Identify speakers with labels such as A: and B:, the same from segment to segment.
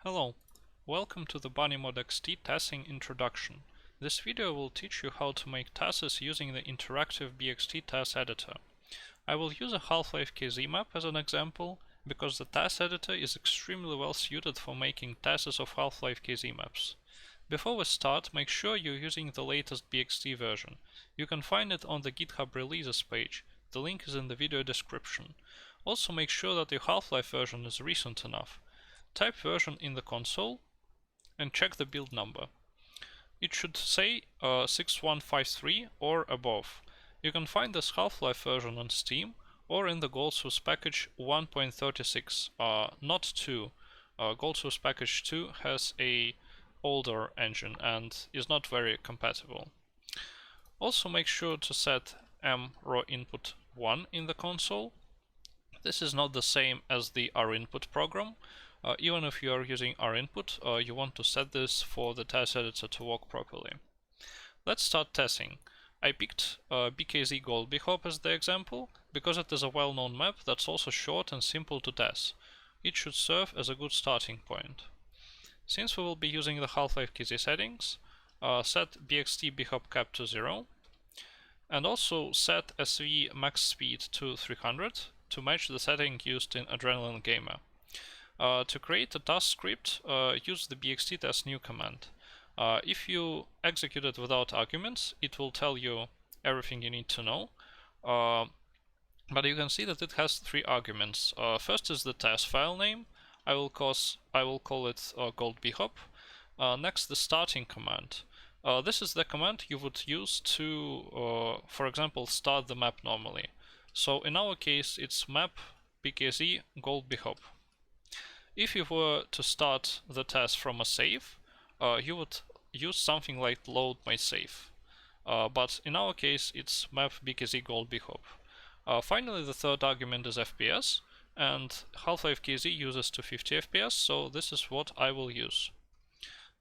A: Hello, welcome to the BunnyModXT TASing introduction. This video will teach you how to make TASes using the interactive BXT TAS editor. I will use a Half-Life KZ map as an example, because the TAS editor is extremely well suited for making TASes of Half-Life KZ maps. Before we start, make sure you're using the latest BXT version. You can find it on the GitHub releases page. The link is in the video description. Also make sure that your Half-Life version is recent enough. Type version in the console and check the build number. It should say 6153 or above. You can find this Half-Life version on Steam or in the Gold Source package 1.36, not 2. Gold Source package 2 has a older engine and is not very compatible. Also make sure to set mraw input 1 in the console. This is not the same as the rinput program. Even if you are using rinput, you want to set this for the TAS editor to work properly. Let's start TASing. I picked BKZ Gold Bishop as the example because it is a well-known map that's also short and simple to TAS. It should serve as a good starting point. Since we will be using the Half-Life KZ settings, set BXT Bishop cap to 0, and also set SV max speed to 300 to match the setting used in Adrenaline Gamer. To create a TAS script, use the BXT TAS new command. If you execute it without arguments, it will tell you everything you need to know. But you can see that it has 3 arguments. First is the TAS file name. I will call it Gold Bishop. Next, the starting command. This is the command you would use to, for example, start the map normally. So in our case, it's map BKZ Gold Bishop. If you were to start the TAS from a save, you would use something like load my save. But in our case, it's map BKZ Gold Bishop. Finally, the third argument is FPS, and Half-Life KZ uses 250 FPS, so this is what I will use.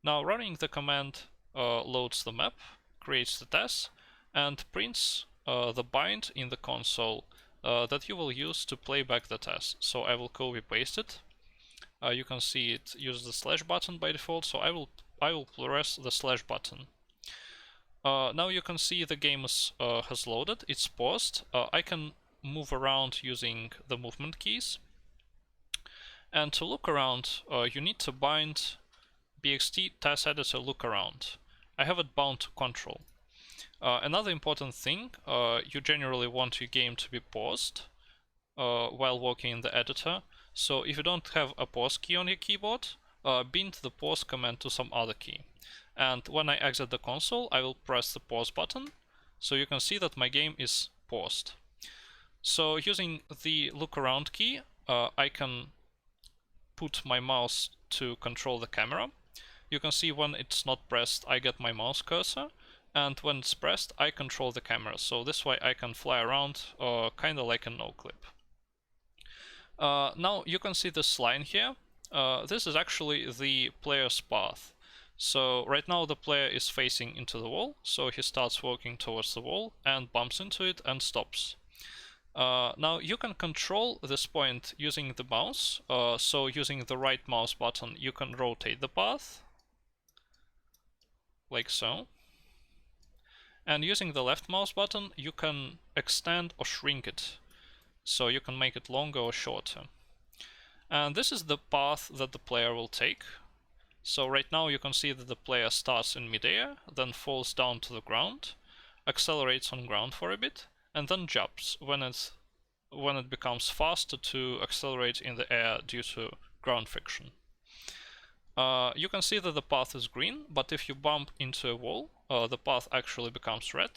A: Now, running the command loads the map, creates the TAS, and prints the bind in the console that you will use to play back the TAS. So I will copy-paste it. You can see it uses the slash button by default, so I will press the slash button. Now you can see the game has loaded, it's paused. I can move around using the movement keys. And to look around, you need to bind BXT TAS editor look around. I have it bound to control. Another important thing, you generally want your game to be paused while working in the editor. So if you don't have a pause key on your keyboard, bind the pause command to some other key. And when I exit the console, I will press the pause button, so you can see that my game is paused. So using the look around key, I can put my mouse to control the camera. You can see when it's not pressed, I get my mouse cursor, and when it's pressed, I control the camera. So this way I can fly around, kinda like a no-clip. Now you can see this line here. This is actually the player's path. So right now the player is facing into the wall, so he starts walking towards the wall and bumps into it and stops. Now you can control this point using the mouse. So using the right mouse button, you can rotate the path, like so. And using the left mouse button, you can extend or shrink it. So you can make it longer or shorter. And this is the path that the player will take. So right now you can see that the player starts in midair, then falls down to the ground, accelerates on ground for a bit, and then jumps when it becomes faster to accelerate in the air due to ground friction. You can see that the path is green, but if you bump into a wall, the path actually becomes red.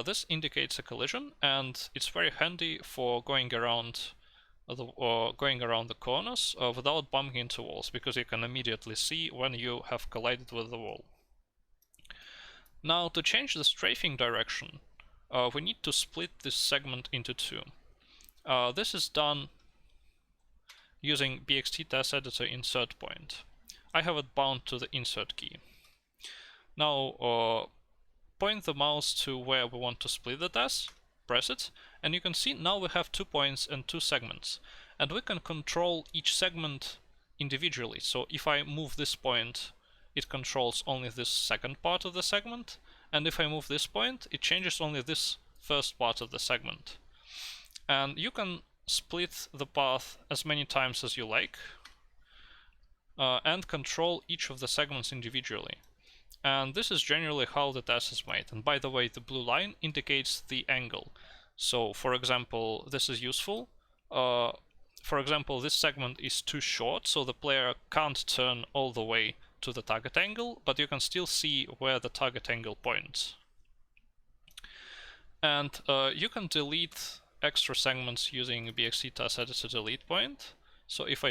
A: This indicates a collision, and it's very handy for going around the corners without bumping into walls, because you can immediately see when you have collided with the wall. Now, to change the strafing direction, we need to split this segment into 2. This is done using BXT TAS editor insert point. I have it bound to the insert key. Now, point the mouse to where we want to split the TAS, press it, and you can see now we have 2 points and 2 segments. And we can control each segment individually. So if I move this point, it controls only this second part of the segment, and if I move this point, it changes only this first part of the segment. And you can split the path as many times as you like, and control each of the segments individually. And this is generally how the TAS is made. And by the way, the blue line indicates the angle. So for example, this is useful. For example, this segment is too short, so the player can't turn all the way to the target angle, but you can still see where the target angle points. And you can delete extra segments using BXT TAS editor delete point. So if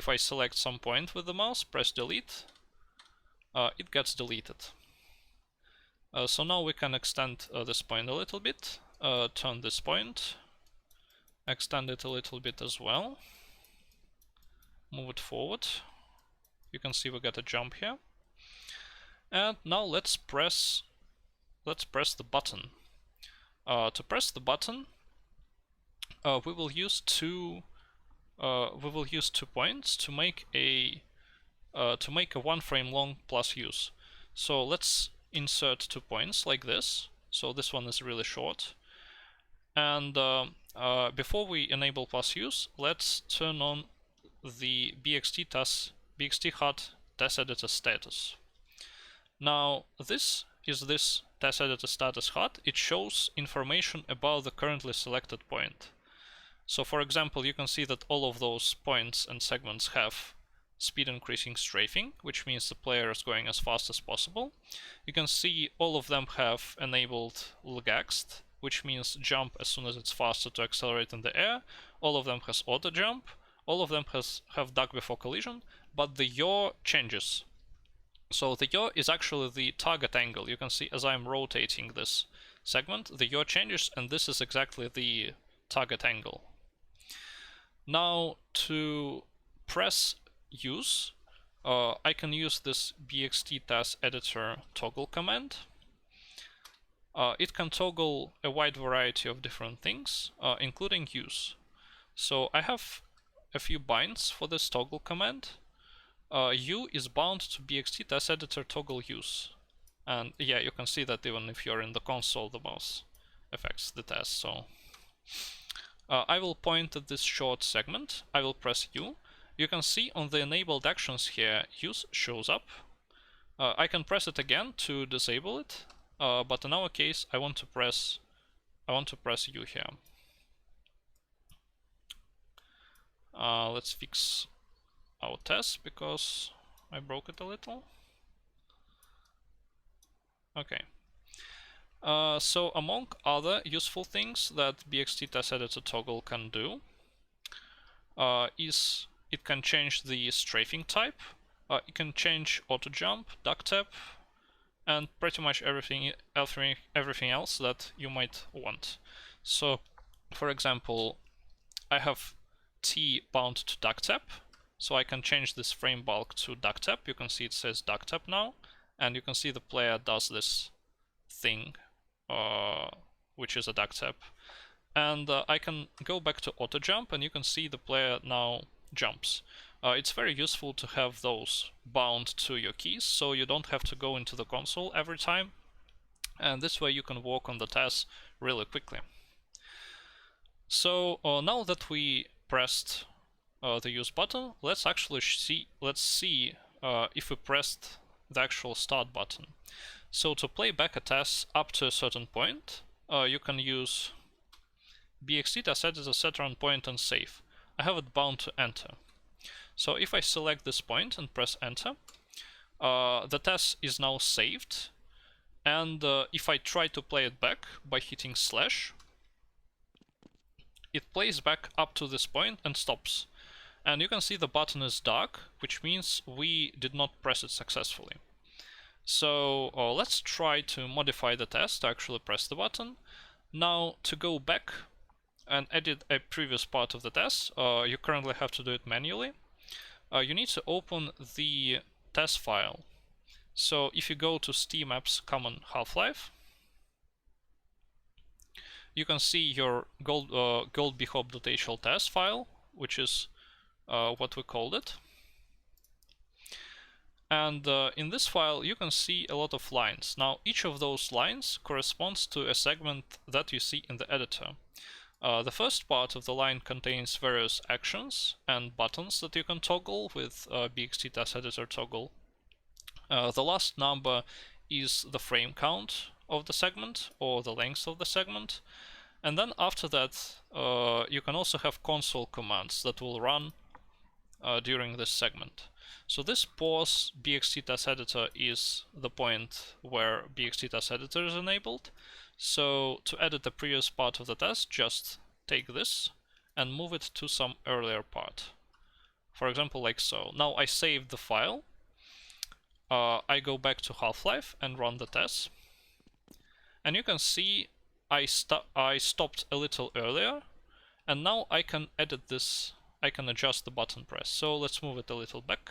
A: I select some point with the mouse, press delete, it gets deleted. So now we can extend this point a little bit, turn this point, extend it a little bit as well, move it forward. You can see we got a jump here. And now let's press the button. To press the button, we will use two points to make a one frame long plus use. So let's insert 2 points like this. So this one is really short. And before we enable plus use, let's turn on the BXT HUD TAS editor status. Now this is this TAS editor status HUD. It shows information about the currently selected point. So for example, you can see that all of those points and segments have speed increasing strafing, which means the player is going as fast as possible. You can see all of them have enabled lgagst, which means jump as soon as it's faster to accelerate in the air. All of them has autojump. All of them have duck before collision, but the yaw changes. So the yaw is actually the target angle. You can see as I'm rotating this segment, the yaw changes, and this is exactly the target angle. Now to press use, I can use this BXT TAS editor toggle command. It can toggle a wide variety of different things, including use. So I have a few binds for this toggle command. U is bound to BXT TAS editor toggle use. And yeah, you can see that even if you're in the console, the mouse affects the TAS. So I will point at this short segment. I will press U. You can see on the enabled actions here, use shows up. I can press it again to disable it, but in our case, I want to press U here. Let's fix our TAS because I broke it a little. Okay. So among other useful things that BXT TAS editor toggle can do is it can change the strafing type, it can change autojump, ducktap, and pretty much everything else that you might want. So, for example, I have T bound to ducktap, so I can change this frame bulk to ducktap. You can see it says ducktap now, and you can see the player does this thing, which is a ducktap. And I can go back to autojump, and you can see the player now jumps. It's very useful to have those bound to your keys, so you don't have to go into the console every time, and this way you can work on the TAS really quickly. So now that we pressed the use button, let's see if we pressed the actual start button. So to play back a TAS up to a certain point, you can use BXT TAS editor set run point and save. I have it bound to enter. So if I select this point and press enter, the TAS is now saved, and if I try to play it back by hitting slash, it plays back up to this point and stops. And you can see the button is dark, which means we did not press it successfully. So let's try to modify the TAS to actually press the button. Now to go back and edit a previous part of the TAS, you currently have to do it manually. You need to open the TAS file. So if you go to Steam Apps Common Half-Life, you can see your gold.bhop.hl TAS file, which is what we called it. And in this file you can see a lot of lines. Now each of those lines corresponds to a segment that you see in the editor. The first part of the line contains various actions and buttons that you can toggle with BXT task editor toggle. The last number is the frame count of the segment or the length of the segment. And then after that you can also have console commands that will run during this segment. So this pause BXT task editor is the point where BXT task editor is enabled. So to edit the previous part of the task, just take this and move it to some earlier part. For example, like so. Now I saved the file. I go back to Half-Life and run the test. And you can see I stopped a little earlier, and now I can edit this. I can adjust the button press. So let's move it a little back.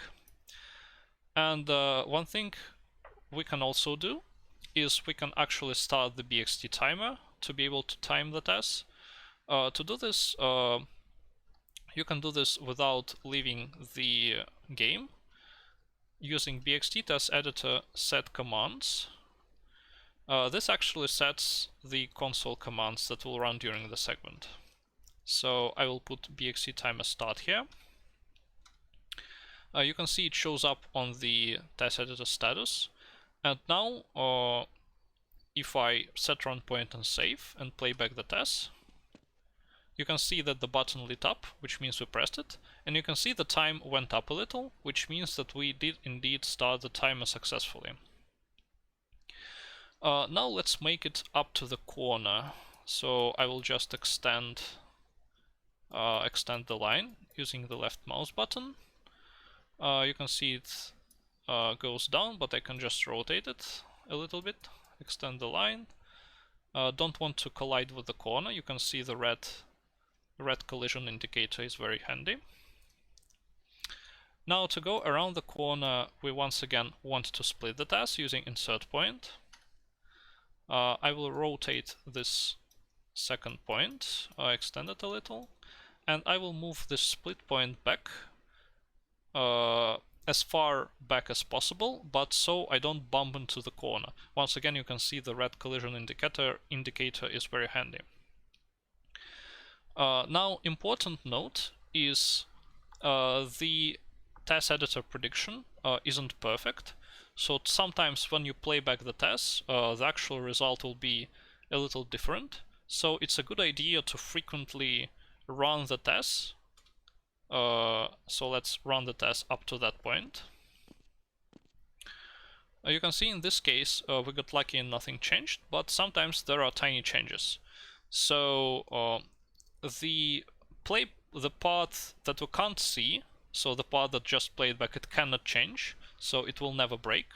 A: And one thing we can also do is we can actually start the BXT timer to be able to time the task. To do this, you can do this without leaving the game using BXT task editor set commands. This actually sets the console commands that will run during the segment. So I will put BXT timer start here. You can see it shows up on the task editor status. And now if I set run point and save and play back the task, you can see that the button lit up, which means we pressed it, and you can see the time went up a little, which means that we did indeed start the timer successfully. Now let's make it up to the corner. So I will just extend the line using the left mouse button. You can see it goes down, but I can just rotate it a little bit, extend the line. Don't want to collide with the corner. You can see the red collision indicator is very handy. Now to go around the corner, we once again want to split the task using insert point. I will rotate this second point, extend it a little, and I will move this split point back as far back as possible, but so I don't bump into the corner. Once again, you can see the red collision indicator is very handy. Now, important note is the task editor prediction isn't perfect. So sometimes when you play back the task, the actual result will be a little different. So it's a good idea to frequently run the test. So let's run the test up to that point. You can see in this case we got lucky and nothing changed, but sometimes there are tiny changes. So the part that we can't see, so the part that just played back, it cannot change, so it will never break.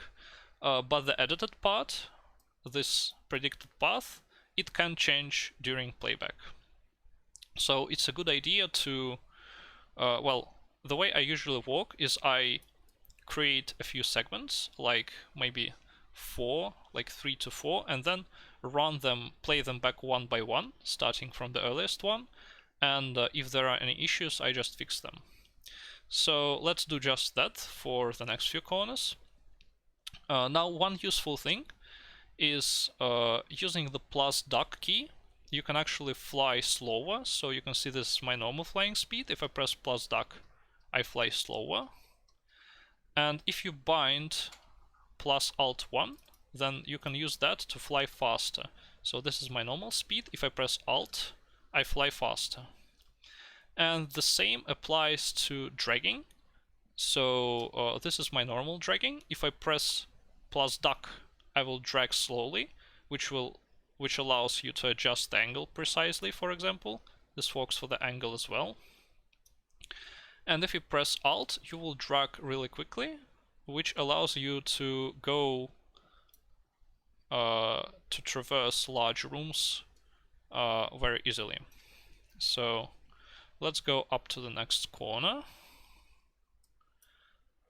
A: But the edited part, this predicted path, it can change during playback. So it's a good idea to, well, the way I usually work is I create a few segments, like maybe 4, like 3 to 4, and then run them, play them back one by one, starting from the earliest one. And if there are any issues, I just fix them. So let's do just that for the next few corners. Now, one useful thing is using the +duck key, you can actually fly slower. So you can see this is my normal flying speed. If I press +duck, I fly slower. And if you bind +alt1, then you can use that to fly faster. So this is my normal speed. If I press Alt, I fly faster. And the same applies to dragging. So this is my normal dragging. If I press +duck, I will drag slowly, which allows you to adjust the angle precisely, for example. This works for the angle as well. And if you press Alt, you will drag really quickly, which allows you to go to traverse large rooms very easily. So let's go up to the next corner.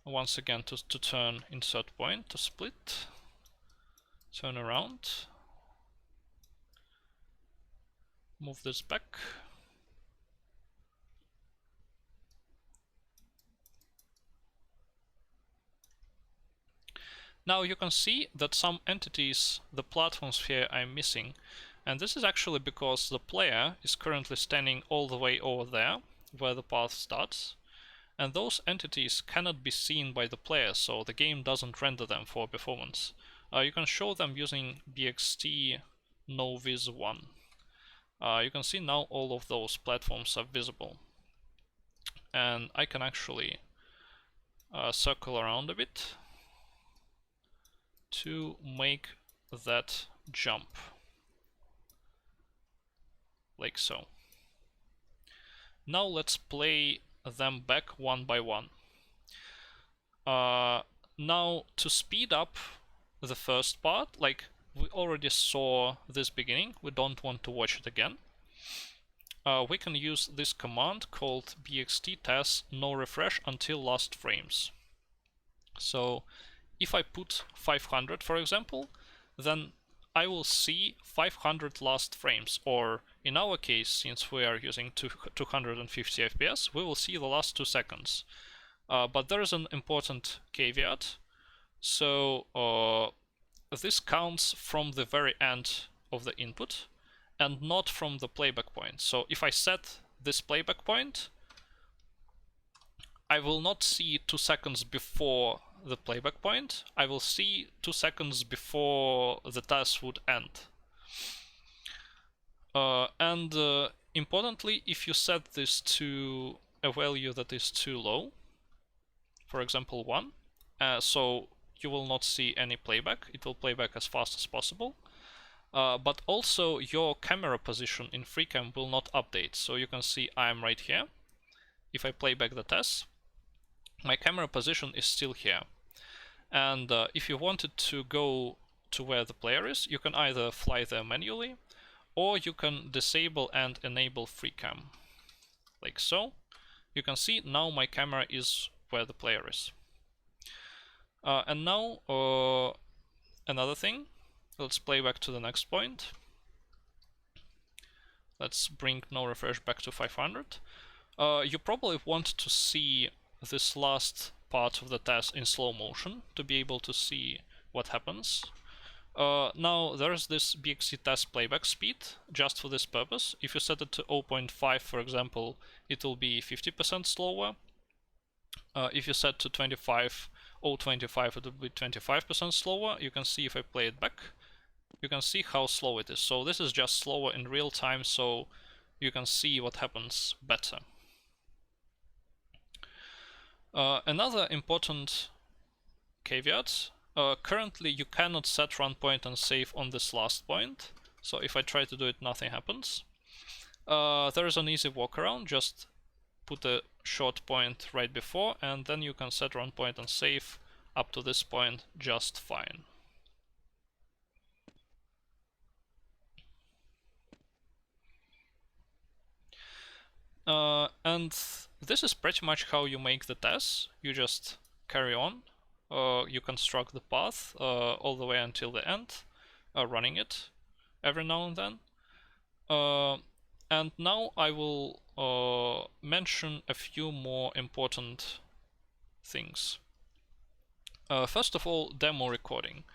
A: Once again, to turn insert point, to split, turn around, move this back. Now you can see that some entities, the platforms here, I'm missing. And this is actually because the player is currently standing all the way over there, where the path starts. And those entities cannot be seen by the player, so the game doesn't render them for performance. You can show them using bxt noviz1. You can see now all of those platforms are visible. And I can actually circle around a bit to make that jump, like so. Now let's play them back one by one. Now to speed up the first part, like we already saw this beginning, we don't want to watch it again. We can use this command called bxt no refresh until last frames. So if I put 500, for example, then I will see 500 last frames, or in our case, since we are using 250 FPS, we will see the last 2 seconds. But there is an important caveat. So this counts from the very end of the input and not from the playback point. So if I set this playback point, I will not see 2 seconds before the playback point. I will see 2 seconds before the task would end. Importantly, if you set this to a value that is too low, for example 1, so you will not see any playback, it will play back as fast as possible. But also your camera position in FreeCam will not update. So you can see I'm right here. If I play back the test, my camera position is still here. And if you wanted to go to where the player is, you can either fly there manually, or you can disable and enable FreeCam, like so. You can see now my camera is where the player is. And now another thing. Let's play back to the next point. Let's bring no refresh back to 500. You probably want to see this last part of the task in slow motion to be able to see what happens. Now there's this bxt task playback speed just for this purpose. If you set it to 0.5, for example, it will be 50% slower. If you set to 0.25, it will be 25% slower. You can see if I play it back, you can see how slow it is. So this is just slower in real time, so you can see what happens better. Another important caveat, currently you cannot set run point and save on this last point. So if I try to do it, nothing happens. There is an easy workaround, just put a short point right before, and then you can set run point and save up to this point just fine. And this is pretty much how you make the test. You just carry on. You construct the path all the way until the end, running it every now and then. And now I will mention a few more important things. First of all, demo recording.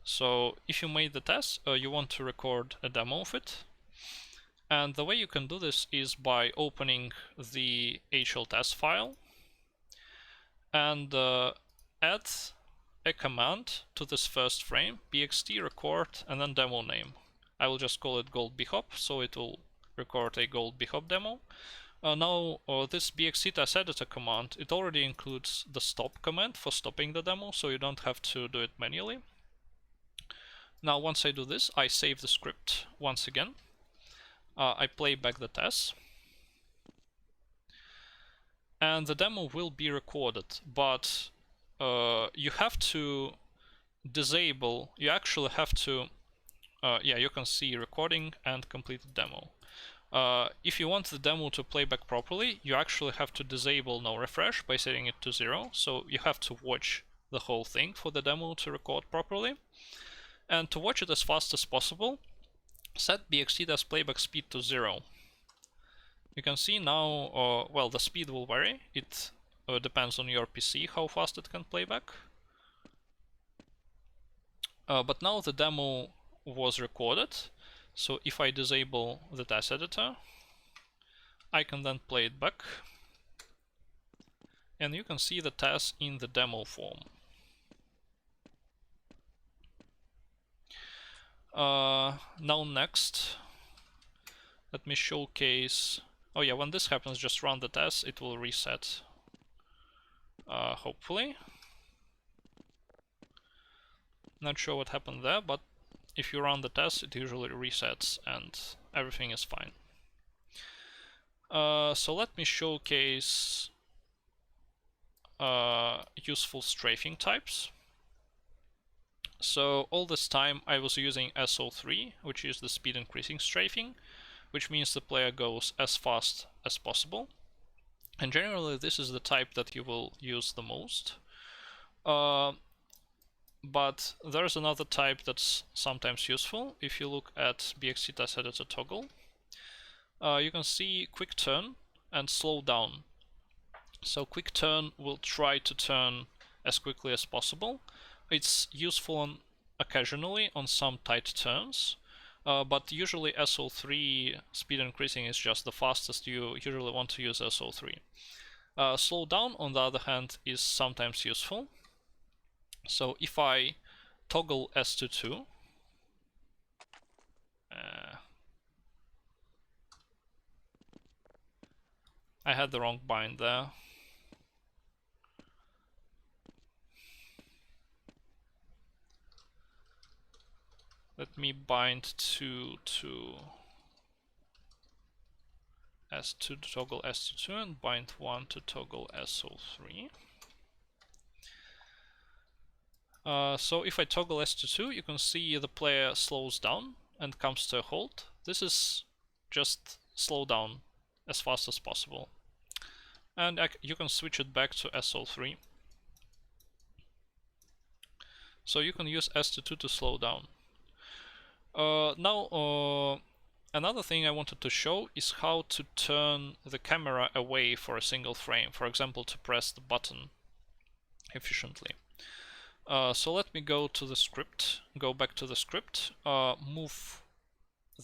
A: So if you made the test, you want to record a demo of it. And the way you can do this is by opening the hltest file and add a command to this first frame, bxt record, and then demo name. I will just call it gold bhop, so it will record a gold bhop demo. Now this bxt test editor command, it already includes the stop command for stopping the demo, so you don't have to do it manually. Now once I do this, I save the script once again. I play back the test, and the demo will be recorded, but you have to disable, you actually have to, yeah, you can see recording and completed demo. If you want the demo to play back properly, you actually have to disable no refresh by setting it to 0, so you have to watch the whole thing for the demo to record properly. And to watch it as fast as possible, set bxt playback speed to 0. You can see now, well, the speed will vary. It depends on your PC how fast it can play back. But now the demo was recorded, so if I disable the task editor, I can then play it back, and you can see the task in the demo form. Now next, let me showcase. Oh yeah, when this happens, just run the test, it will reset. Hopefully. Not sure what happened there, but if you run the test, it usually resets and everything is fine. So let me showcase useful strafing types. So all this time I was using SO3, which is the speed increasing strafing, which means the player goes as fast as possible. And generally this is the type that you will use the most. But there's another type that's sometimes useful. If you look at BXT task editor toggle, you can see quick turn and slow down. So quick turn will try to turn as quickly as possible. It's useful occasionally on some tight turns, but usually SO3 speed increasing is just the fastest. You usually want to use SO3. Slow down, on the other hand, is sometimes useful. So if I toggle S to 2, I had the wrong bind there. Let me bind to S2 to toggle S to 2 and bind 1 to toggle SO3. So if I toggle S to 2, you can see the player slows down and comes to a halt. This is just slow down as fast as possible. And you can switch it back to SO3. So you can use S to 2 to slow down. Now, another thing I wanted to show is how to turn the camera away for a single frame, for example, to press the button efficiently. So let me go to the script, go back to the script, move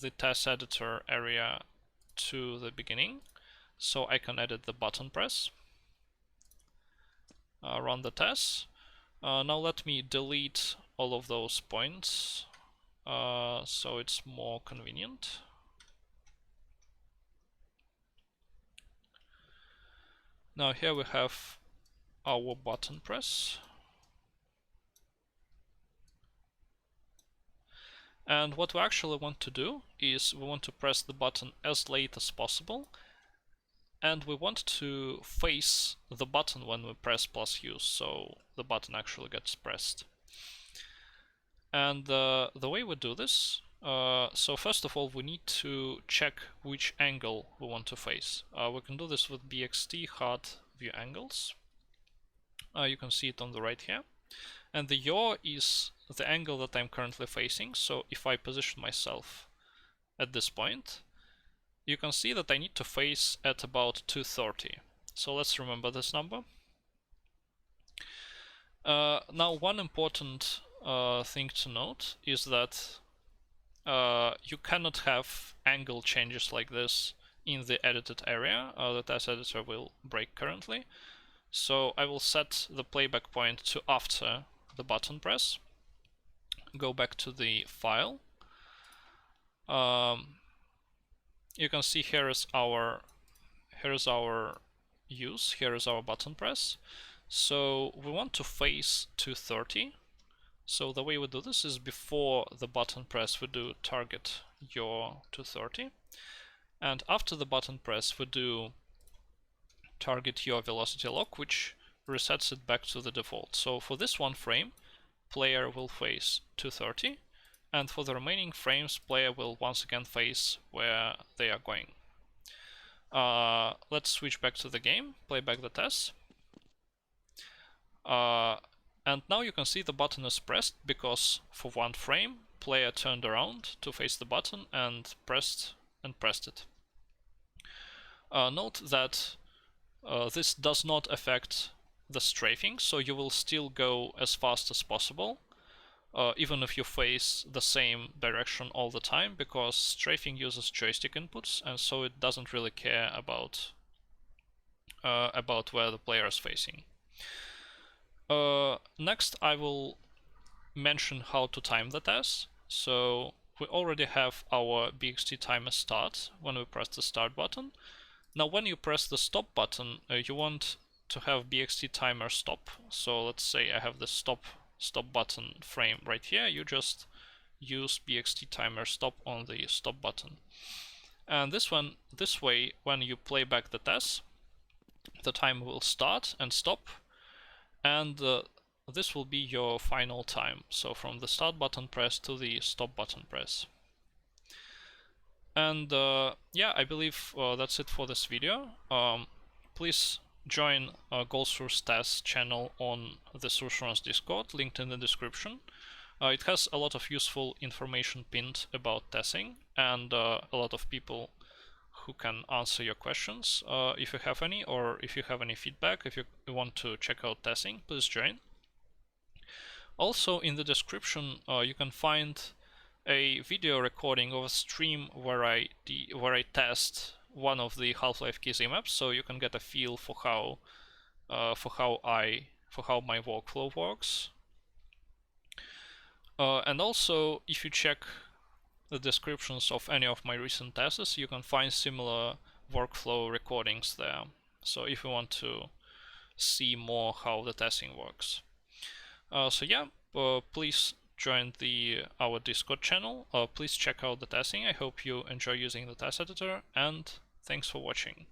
A: the task editor area to the beginning so I can edit the button press. Run the test. Now let me delete all of those points so it's more convenient. Now here we have our button press. And what we actually want to do is we want to press the button as late as possible, and we want to face the button when we press plus use, so the button actually gets pressed. And the way we do this, so first of all we need to check which angle we want to face. We can do this with BXT hard view angles. You can see it on the right here. And the yaw is the angle that I'm currently facing, so if I position myself at this point, you can see that I need to face at about 230. So let's remember this number. Now one important thing to note is that you cannot have angle changes like this in the edited area. The task editor will break currently. So I will set the playback point to after the button press. Go back to the file. You can see here is our use, here is our button press. So we want to face 230. So the way we do this is before the button press we do target yaw 230, and after the button press we do target yaw velocity lock, which resets it back to the default. So for this one frame, player will face 230, and for the remaining frames, player will once again face where they are going. Let's switch back to the game, play back the test. And now you can see the button is pressed because for one frame, player turned around to face the button and pressed it. Note that this does not affect the strafing, so you will still go as fast as possible. even if you face the same direction all the time, because Strafing uses joystick inputs, and so it doesn't really care about where the player is facing. Next, I will mention how to time the TAS. So we already have our BXT timer start when we press the start button. Now when you press the stop button, you want to have BXT timer stop. So let's say I have the stop button frame right here. You just use BXT timer stop on the stop button. And this way, when you play back the TAS, the time will start and stop, and this will be your final time. So from the start button press to the stop button press. And yeah, I believe that's it for this video. Please join GoldSource TAS channel on the Source Discord, linked in the description. It has a lot of useful information pinned about TASing, and a lot of people who can answer your questions if you have any, or if you have any feedback. If you want to check out TASing, please join. Also in the description you can find a video recording of a stream where I test one of the Half-Life KZ maps, so you can get a feel for how my workflow works. And also, if you check the descriptions of any of my recent tests, you can find similar workflow recordings there. So if you want to see more how the TASing works. So yeah, please join our Discord channel. Please check out the TASing. I hope you enjoy using the TAS editor, and thanks for watching.